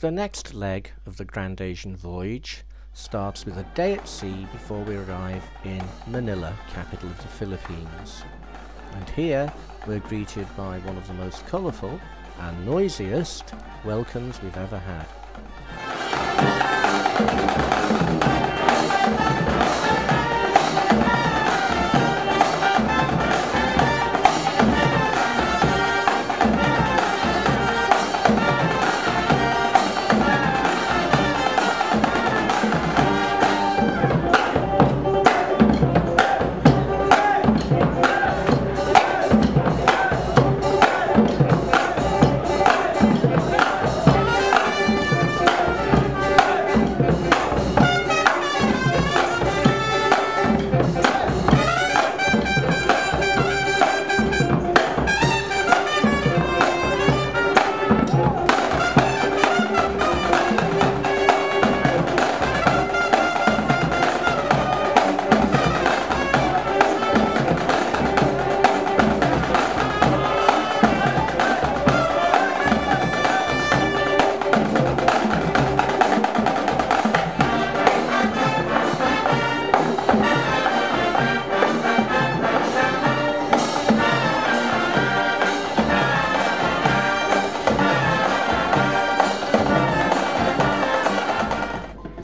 The next leg of the Grand Asian voyage starts with a day at sea before we arrive in Manila, capital of the Philippines. And here we're greeted by one of the most colourful and noisiest welcomes we've ever had.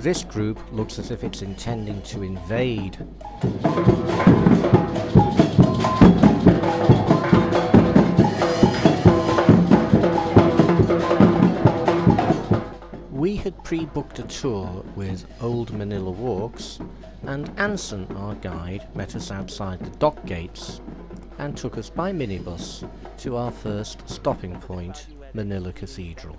This group looks as if it's intending to invade. We had pre-booked a tour with Old Manila Walks, and Anson, our guide, met us outside the dock gates and took us by minibus to our first stopping point, Manila Cathedral.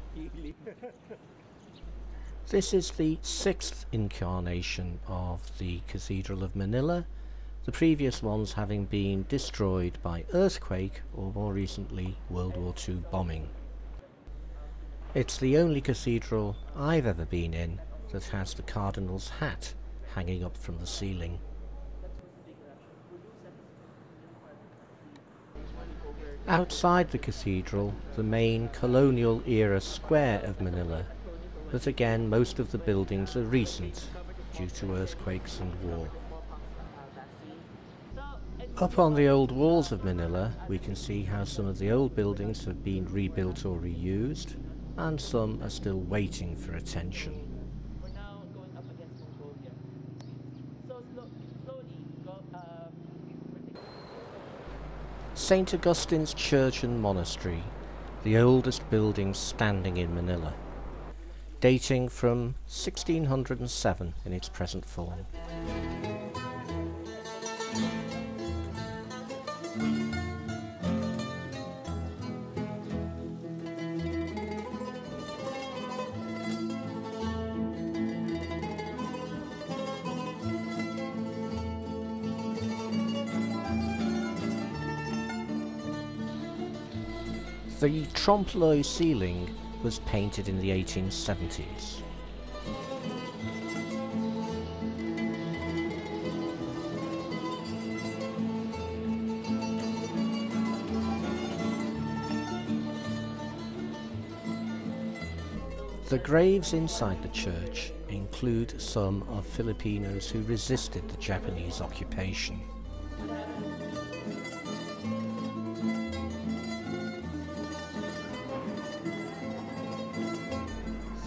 This is the 6th incarnation of the Cathedral of Manila, the previous ones having been destroyed by earthquake or more recently World War II bombing. It's the only cathedral I've ever been in that has the Cardinal's hat hanging up from the ceiling. Outside the cathedral, the main colonial era square of Manila, but again most of the buildings are recent due to earthquakes and war. Up on the old walls of Manila we can see how some of the old buildings have been rebuilt or reused, and some are still waiting for attention. St. Augustine's Church and Monastery, the oldest building standing in Manila, dating from 1607 in its present form. The trompe-l'oeil ceiling was painted in the 1870s. The graves inside the church include some of Filipinos who resisted the Japanese occupation.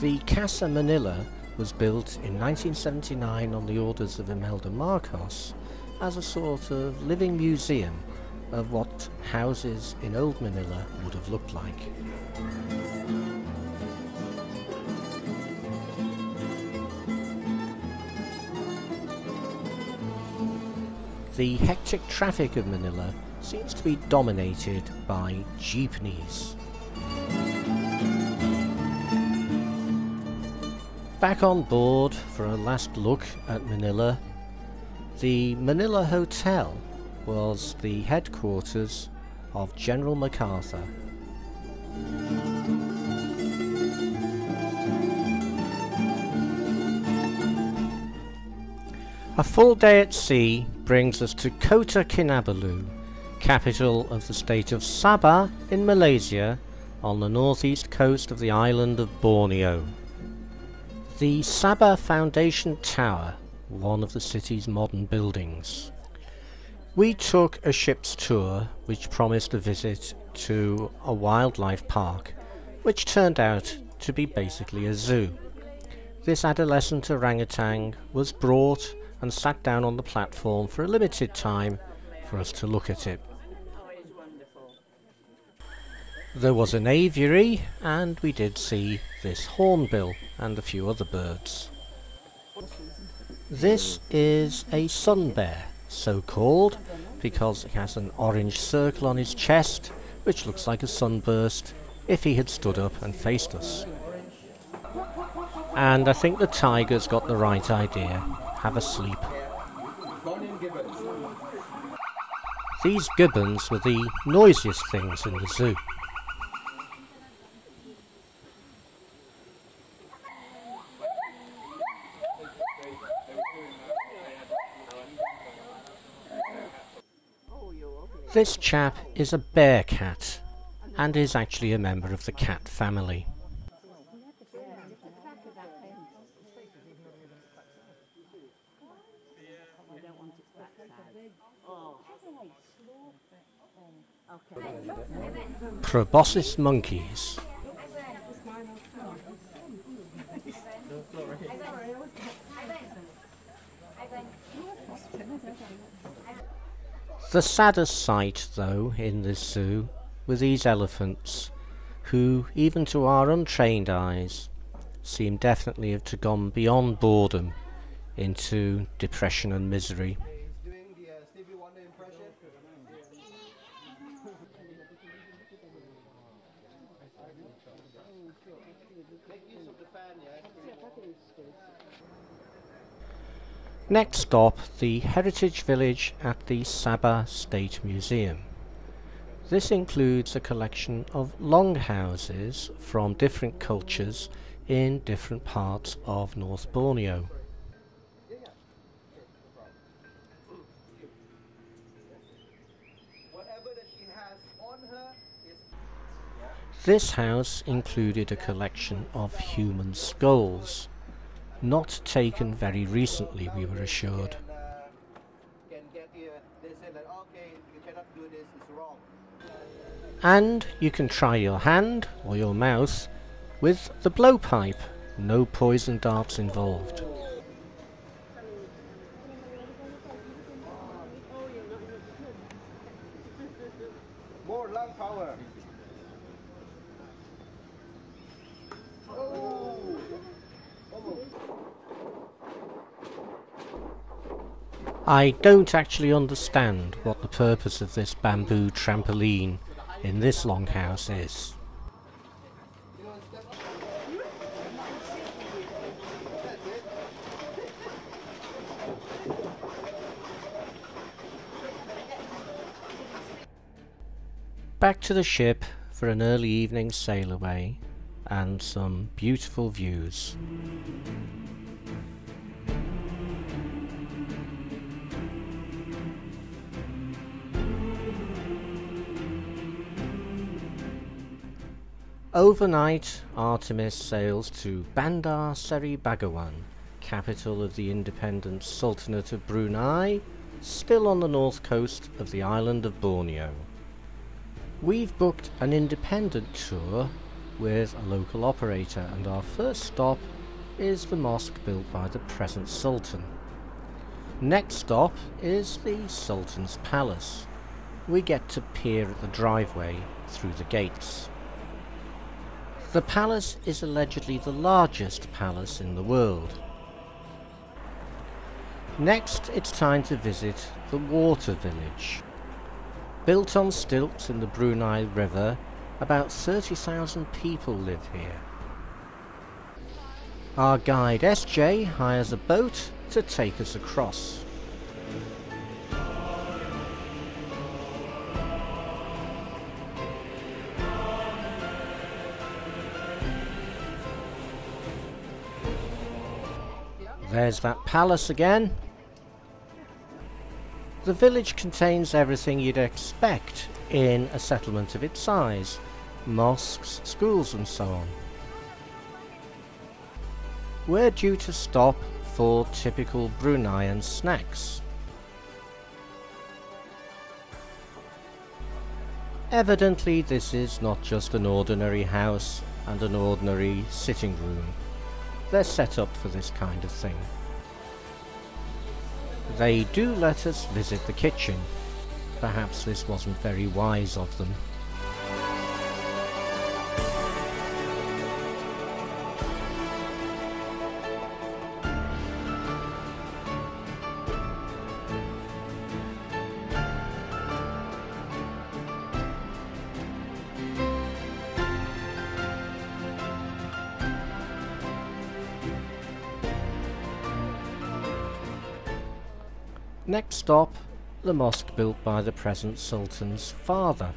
The Casa Manila was built in 1979 on the orders of Imelda Marcos as a sort of living museum of what houses in Old Manila would have looked like. The hectic traffic of Manila seems to be dominated by jeepneys. Back on board for a last look at Manila, the Manila Hotel was the headquarters of General MacArthur. A full day at sea brings us to Kota Kinabalu, capital of the state of Sabah in Malaysia, on the northeast coast of the island of Borneo. The Saba Foundation Tower, one of the city's modern buildings. We took a ship's tour which promised a visit to a wildlife park, which turned out to be basically a zoo. This adolescent orangutan was brought and sat down on the platform for a limited time for us to look at it. There was an aviary, and we did see this hornbill and a few other birds. This is a sun bear, so called because it has an orange circle on his chest which looks like a sunburst if he had stood up and faced us. And I think the tiger's got the right idea. Have a sleep. These gibbons were the noisiest things in the zoo. This chap is a bear cat and is actually a member of the cat family. Proboscis monkeys. The saddest sight, though, in this zoo were these elephants, who, even to our untrained eyes, seem definitely to have gone beyond boredom into depression and misery. Next stop, the heritage village at the Saba State Museum. This includes a collection of longhouses from different cultures in different parts of North Borneo. This house included a collection of human skulls, not taken very recently, we were assured. And you can try your hand or your mouth with the blowpipe, no poison darts involved. More lung power. I don't actually understand what the purpose of this bamboo trampoline in this longhouse is. Back to the ship for an early evening sail away and some beautiful views. Overnight, Artemis sails to Bandar Seri Begawan, capital of the independent Sultanate of Brunei, still on the north coast of the island of Borneo. We've booked an independent tour with a local operator, and our first stop is the mosque built by the present Sultan. Next stop is the Sultan's Palace. We get to peer at the driveway through the gates. The palace is allegedly the largest palace in the world. Next, it's time to visit the water village. Built on stilts in the Brunei River, about 30,000 people live here. Our guide SJ hires a boat to take us across. There's that palace again. The village contains everything you'd expect in a settlement of its size: mosques, schools and so on. we're due to stop for typical Bruneian snacks. Evidently this is not just an ordinary house and an ordinary sitting room. They're set up for this kind of thing. They do let us visit the kitchen. Perhaps this wasn't very wise of them. Next stop, the mosque built by the present Sultan's father.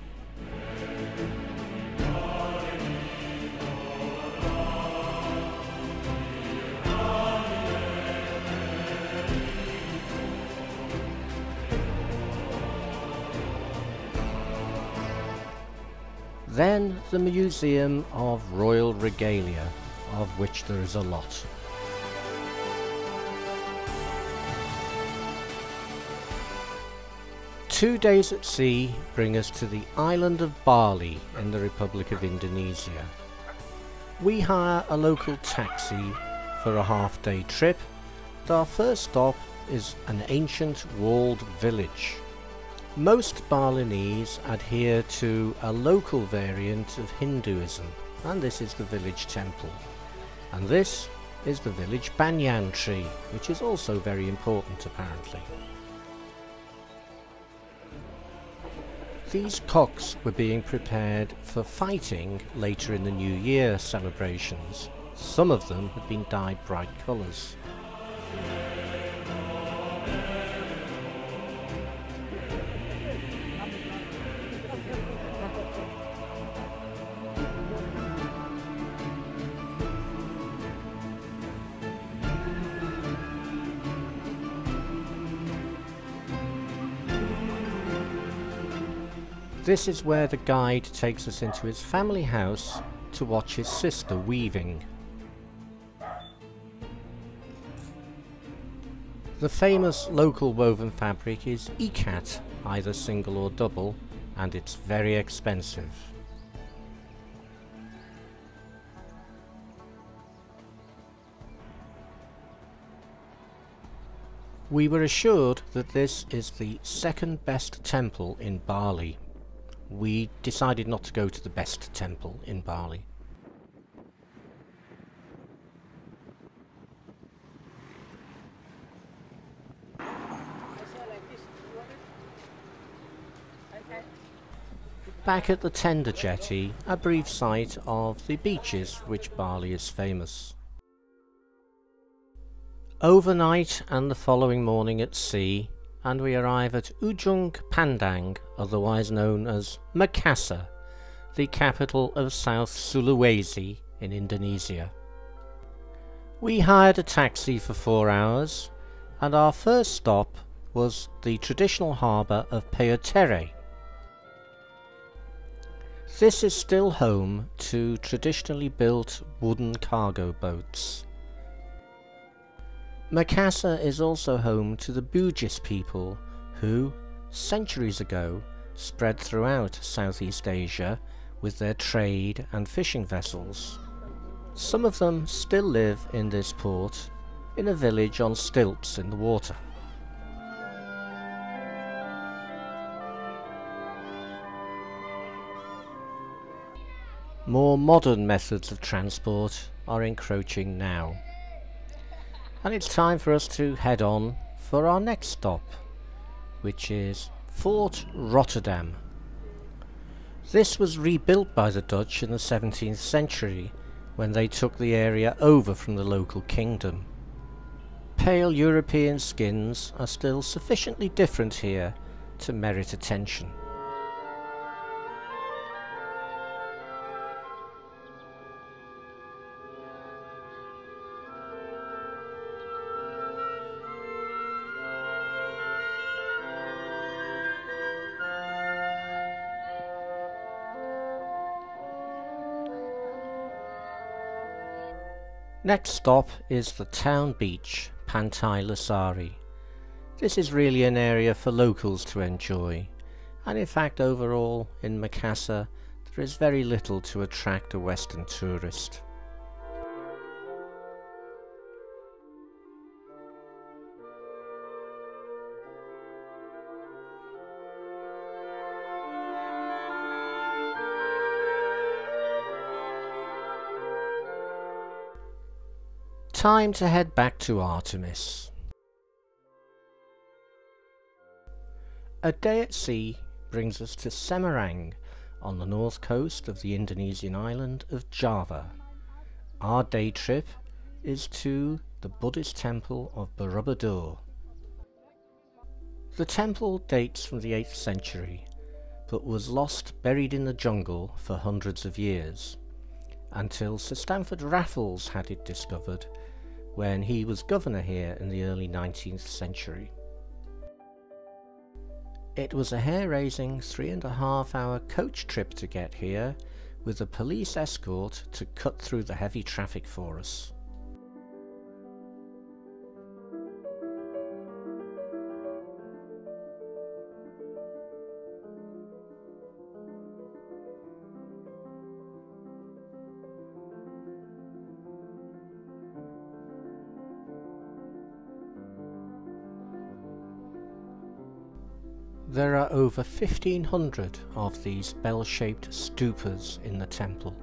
Then the Museum of Royal Regalia, of which there is a lot. Two days at sea bring us to the island of Bali in the Republic of Indonesia. We hire a local taxi for a half-day trip, and our first stop is an ancient walled village. Most Balinese adhere to a local variant of Hinduism, and this is the village temple. And this is the village banyan tree, which is also very important apparently. These cocks were being prepared for fighting later in the New Year celebrations. Some of them had been dyed bright colours. This is where the guide takes us into his family house to watch his sister weaving. The famous local woven fabric is ikat, either single or double, and it's very expensive. We were assured that this is the second best temple in Bali. We decided not to go to the best temple in Bali. Back at the tender jetty, a brief sight of the beaches which Bali is famous. Overnight and the following morning at sea, and we arrive at Ujung Pandang, otherwise known as Makassar, the capital of South Sulawesi in Indonesia. We hired a taxi for 4 hours, and our first stop was the traditional harbour of Peutere. This is still home to traditionally built wooden cargo boats. Makassar is also home to the Bugis people who, centuries ago, spread throughout Southeast Asia with their trade and fishing vessels. Some of them still live in this port, in a village on stilts in the water. More modern methods of transport are encroaching now. And it's time for us to head on for our next stop, which is Fort Rotterdam. This was rebuilt by the Dutch in the 17th century when they took the area over from the local kingdom. Pale European skins are still sufficiently different here to merit attention. Next stop is the town beach, Pantai Lasari. This is really an area for locals to enjoy, and in fact overall in Makassar there is very little to attract a Western tourist. Time to head back to Artemis. A day at sea brings us to Semarang on the north coast of the Indonesian island of Java. Our day trip is to the Buddhist temple of Borobudur. The temple dates from the 8th century, but was lost buried in the jungle for hundreds of years, until Sir Stamford Raffles had it discovered when he was governor here in the early 19th century. It was a hair-raising 3.5-hour coach trip to get here, with a police escort to cut through the heavy traffic for us. There are over 1,500 of these bell-shaped stupas in the temple.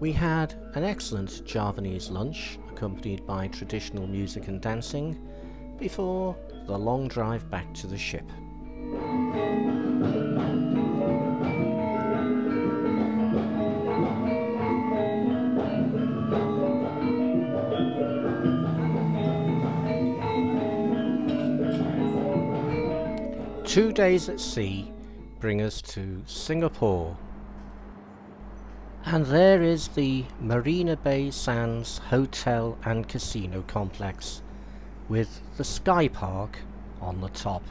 We had an excellent Javanese lunch, accompanied by traditional music and dancing, before the long drive back to the ship. Two days at sea bring us to Singapore. And there is the Marina Bay Sands Hotel and Casino Complex with the Sky Park on the top.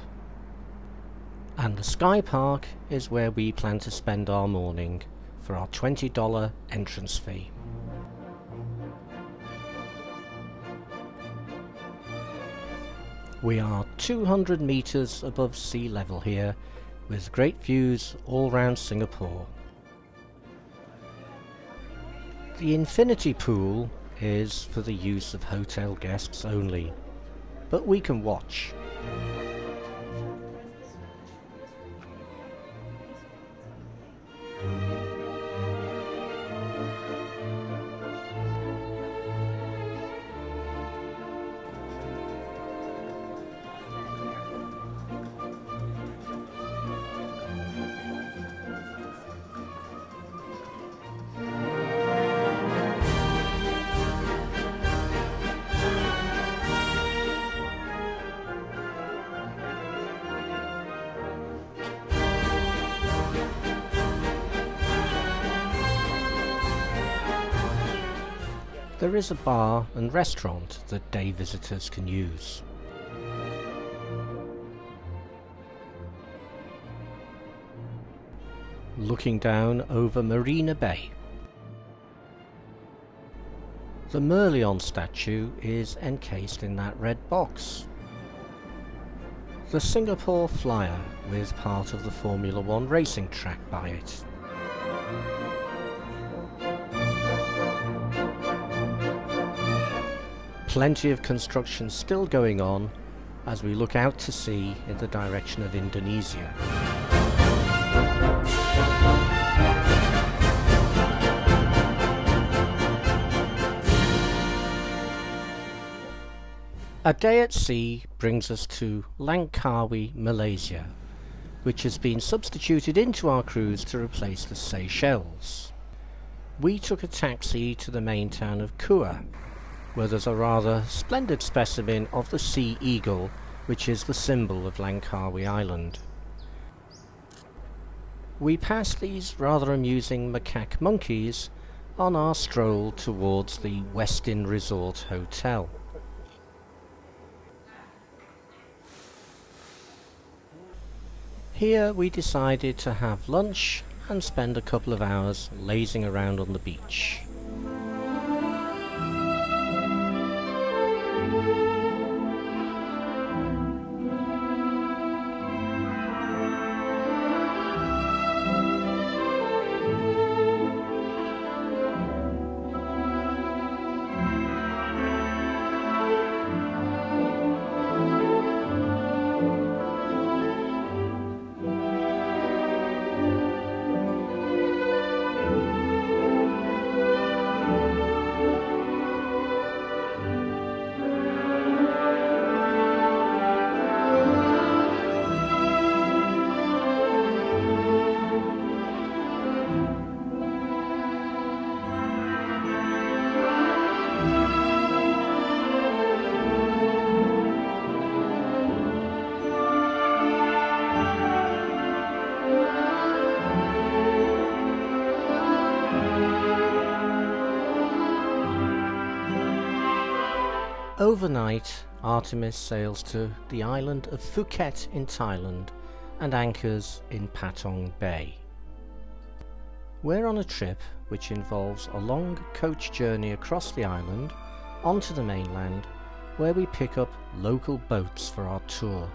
And the Sky Park is where we plan to spend our morning for our $20 entrance fee. We are 200 meters above sea level here, with great views all round Singapore. The infinity pool is for the use of hotel guests only, but we can watch. There is a bar and restaurant that day visitors can use. Looking down over Marina Bay. The Merlion statue is encased in that red box. The Singapore Flyer with part of the Formula One racing track by it. Plenty of construction still going on as we look out to sea in the direction of Indonesia. A day at sea brings us to Langkawi, Malaysia, which has been substituted into our cruise to replace the Seychelles. We took a taxi to the main town of Kua, where there's a rather splendid specimen of the sea eagle, which is the symbol of Langkawi Island. We pass these rather amusing macaque monkeys on our stroll towards the Westin Resort Hotel. Here we decided to have lunch and spend a couple of hours lazing around on the beach. Overnight, Artemis sails to the island of Phuket in Thailand and anchors in Patong Bay. We're on a trip which involves a long coach journey across the island onto the mainland, where we pick up local boats for our tour.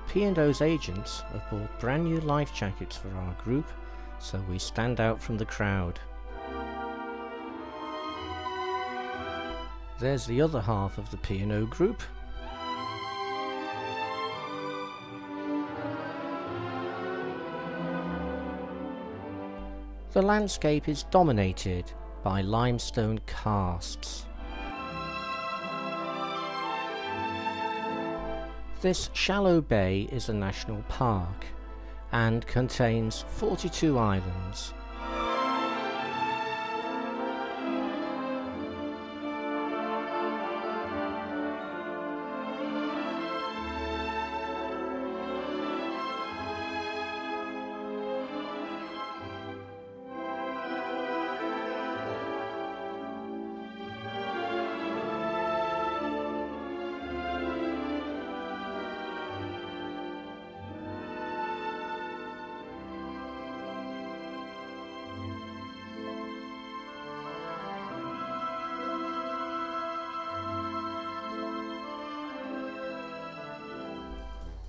P&O's agents have bought brand new life jackets for our group, so we stand out from the crowd. There's the other half of the P&O group. The landscape is dominated by limestone karsts. This shallow bay is a national park and contains 42 islands.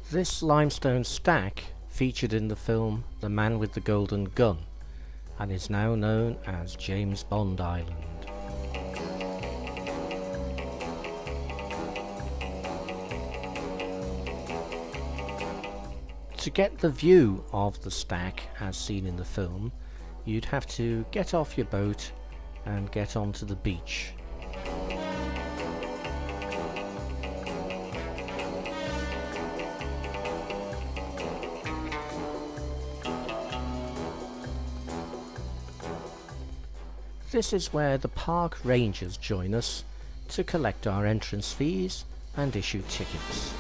This limestone stack featured in the film The Man with the Golden Gun and is now known as James Bond Island. To get the view of the stack as seen in the film, you'd have to get off your boat and get onto the beach. This is where the park rangers join us to collect our entrance fees and issue tickets.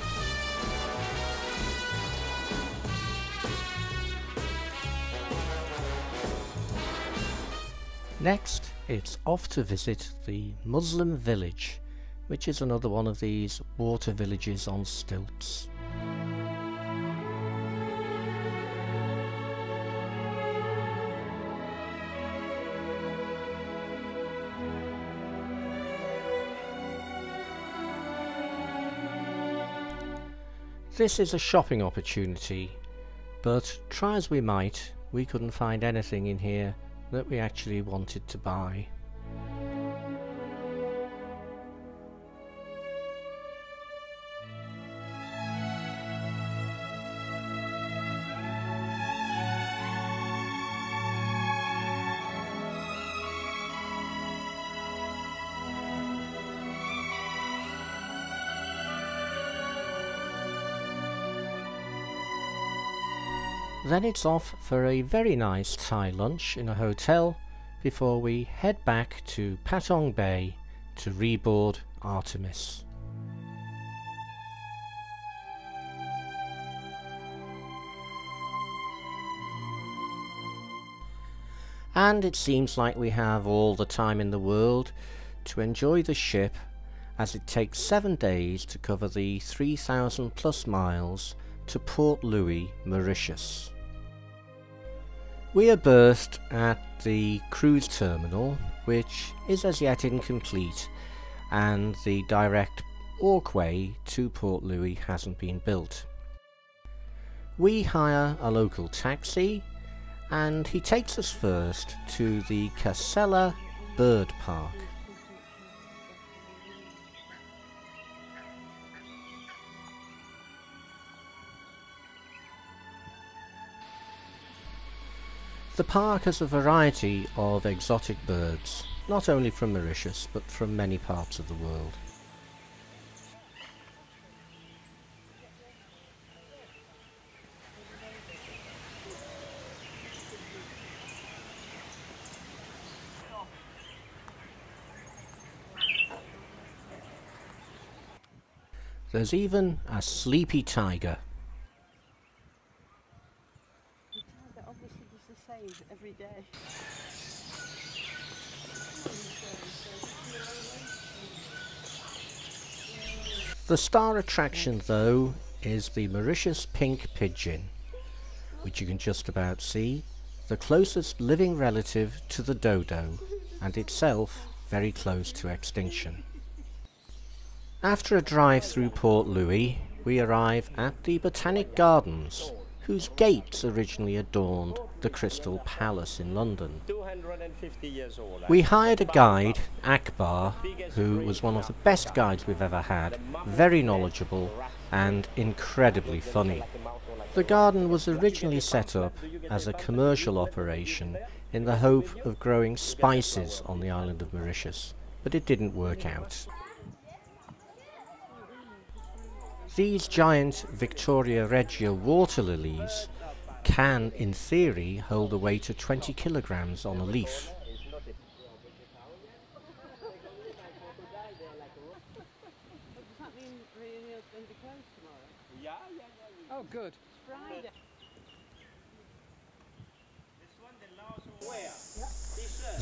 Next, it's off to visit the Muslim village, which is another one of these water villages on stilts. This is a shopping opportunity, but try as we might, we couldn't find anything in here that we actually wanted to buy. Then it's off for a very nice Thai lunch in a hotel before we head back to Patong Bay to reboard Artemis. And it seems like we have all the time in the world to enjoy the ship, as it takes 7 days to cover the 3,000 plus miles to Port Louis, Mauritius. We are berthed at the cruise terminal, which is as yet incomplete, and the direct walkway to Port Louis hasn't been built. We hire a local taxi, and he takes us first to the Casella Bird Park. The park has a variety of exotic birds, not only from Mauritius but from many parts of the world. There's even a sleepy tiger. The tiger obviously does the same every day. The star attraction, though, is the Mauritius pink pigeon, which you can just about see, the closest living relative to the dodo, and itself very close to extinction. After a drive through Port Louis, we arrive at the Botanic Gardens, whose gates originally adorned the Crystal Palace in London. 250 years old. We hired a guide, Akbar, who was one of the best guides we've ever had, very knowledgeable and incredibly funny. The garden was originally set up as a commercial operation in the hope of growing spices on the island of Mauritius, but it didn't work out. These giant Victoria Regia water lilies can, in theory, hold a weight of 20 kilograms on a leaf. Does that mean Rio's going to be closed tomorrow? Yeah. Oh, good. Friday.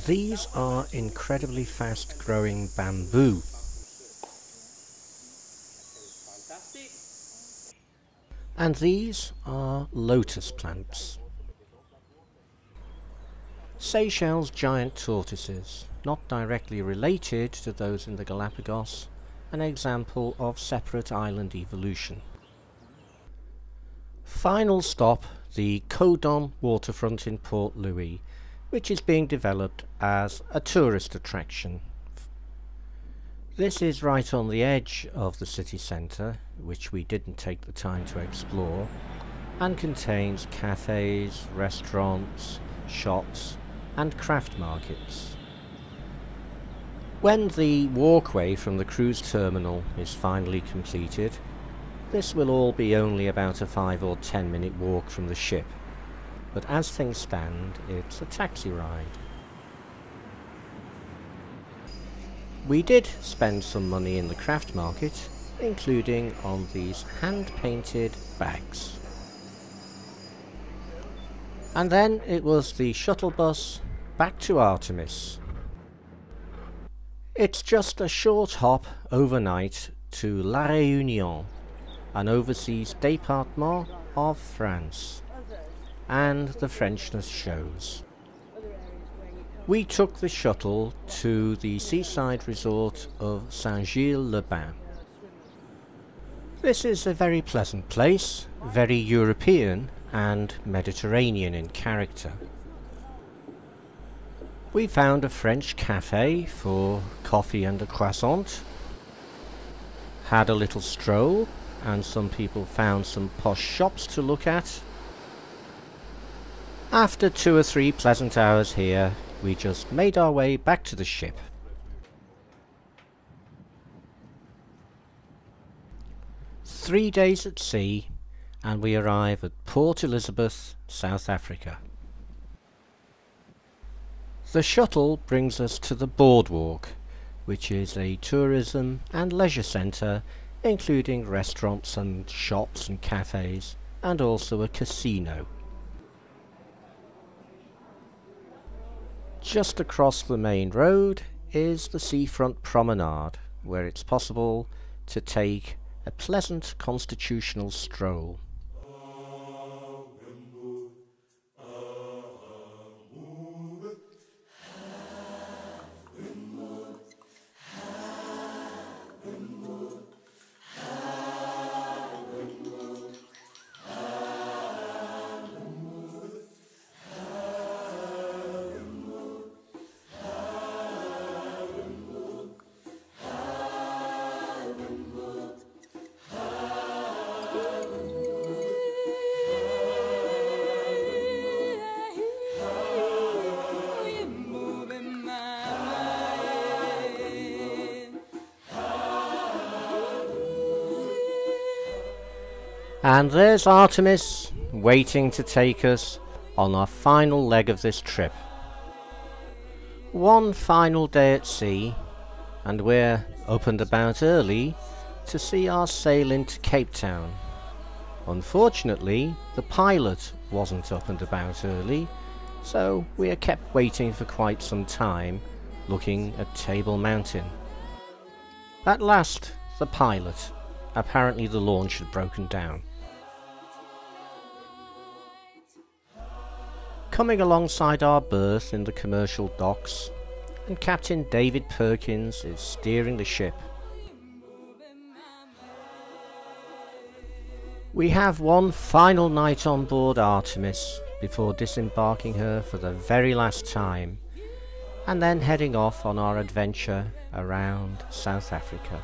These are incredibly fast-growing bamboo. And these are lotus plants. Seychelles giant tortoises, not directly related to those in the Galapagos, an example of separate island evolution. Final stop, the Codon waterfront in Port Louis, which is being developed as a tourist attraction. This is right on the edge of the city centre, which we didn't take the time to explore, and contains cafes, restaurants, shops and craft markets. When the walkway from the cruise terminal is finally completed, this will all be only about a 5 or 10 minute walk from the ship, but as things stand, it's a taxi ride. We did spend some money in the craft market, including on these hand-painted bags. And then it was the shuttle bus back to Artemis. It's just a short hop overnight to La Réunion, an overseas département of France, and the Frenchness shows. We took the shuttle to the seaside resort of Saint-Gilles-les-Bains. This is a very pleasant place, very European and Mediterranean in character. We found a French cafe for coffee and a croissant, had a little stroll, and some people found some posh shops to look at. After 2 or 3 pleasant hours here, we just made our way back to the ship. Three days at sea, and we arrive at Port Elizabeth, South Africa. The shuttle brings us to the boardwalk, which is a tourism and leisure centre including restaurants and shops and cafes, and also a casino. Just across the main road is the seafront promenade, where it's possible to take a pleasant constitutional stroll. And there's Artemis, waiting to take us on our final leg of this trip. One final day at sea, and we're up and about early to see our sail into Cape Town. Unfortunately, the pilot wasn't up and about early, so we are kept waiting for quite some time, looking at Table Mountain. At last, the pilot. Apparently the launch had broken down. Coming alongside our berth in the commercial docks, and Captain David Perkins is steering the ship. We have one final night on board Artemis before disembarking her for the very last time, and then heading off on our adventure around South Africa.